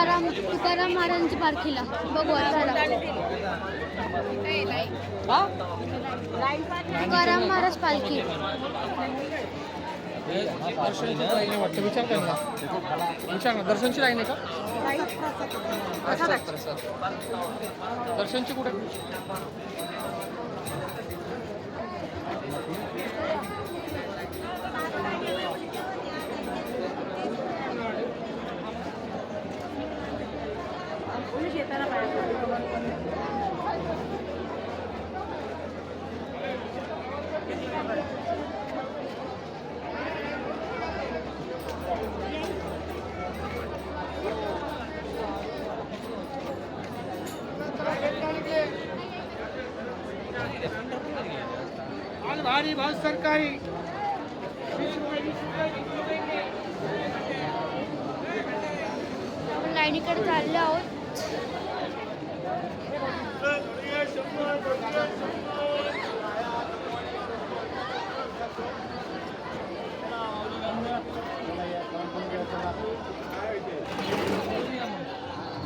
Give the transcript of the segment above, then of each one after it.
तुकाराम महाराजांची पालखीला बघू तुकाराम महाराज पालखी दर्शनची लाईन आहे वाटतं. विचार ना दर्शनची लाईन आहे का? अच्छा दर्शनची कुठे? भारी भाव सरकारी लाईनीकडे चालले आहोत.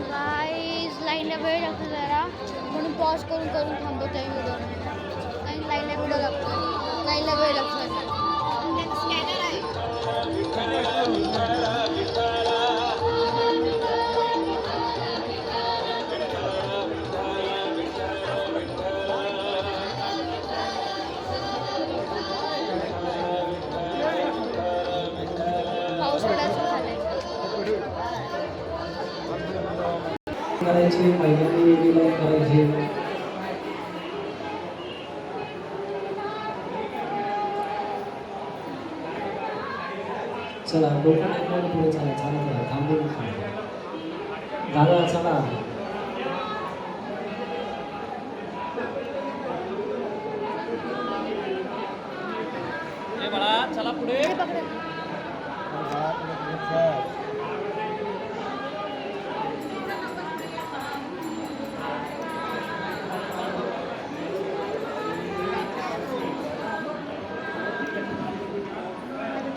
गाईज लाईनला वेळ लागतो जरा म्हणून पॉज करून थांबवतो आहे व्हिडिओ. लाईनला व्हिडिओ लागतो, लाईनला वेळ लागतो. पाऊस पडायचं झालाय. करायची पहिल्यांदा वेगळी करायची. चला लोकांना पुढे चला चला थांबून दादा चला. चला पुढे.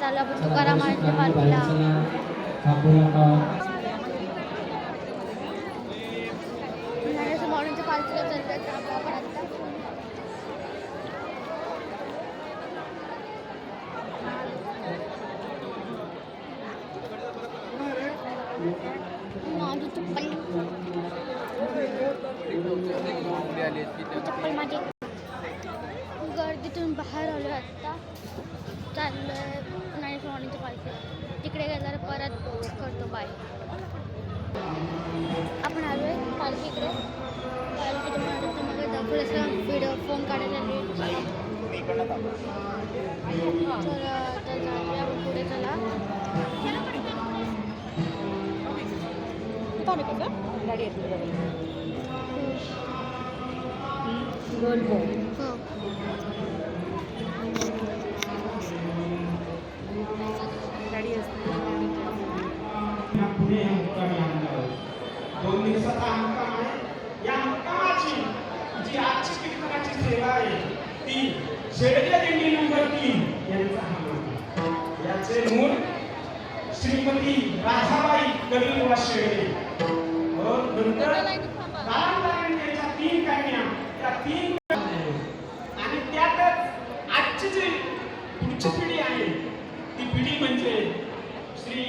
चला तुकाराम महाराजांच्या पालखीला. माऊलींच्या पालखीला चालतात आपण आता. माझी चप्पल माझी. गर्दीतून बाहेर आलो आत्ता. चाललोय ज्ञानेश्वर पालखी. तिकडे गेल्यावर परत करतो बाय. आपण आलो आहे पालखीकडे. पालखीच्या मागे मग दाखवलं व्हिडिओ फोन काढायला चला तर जाऊया आपण पुढे. चला हो पुणे दोन दिवसाचा मुक्काम आहे. या मुक्कामाची जी आजची कीर्तनाची सेवा आहे ती शेळके दिंडी नंबर 3 यांचा हा मुक्काम. याचे मूळ श्रीमती राधाबाई कबीरवा शेळके व नंतर त्यांच्या 3 कन्या. त्या 3 आणि त्यातच आजची जी पुढची पिढी आहे ती पिढी म्हणजे श्री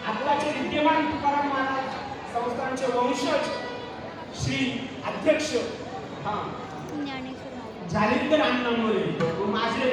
आत्ताचे विद्यमान तुकाराम महाराज संस्थानचे वंशज श्री अध्यक्ष ज्ञानेश्वर जालिंदर अण्णा मोरे व माझे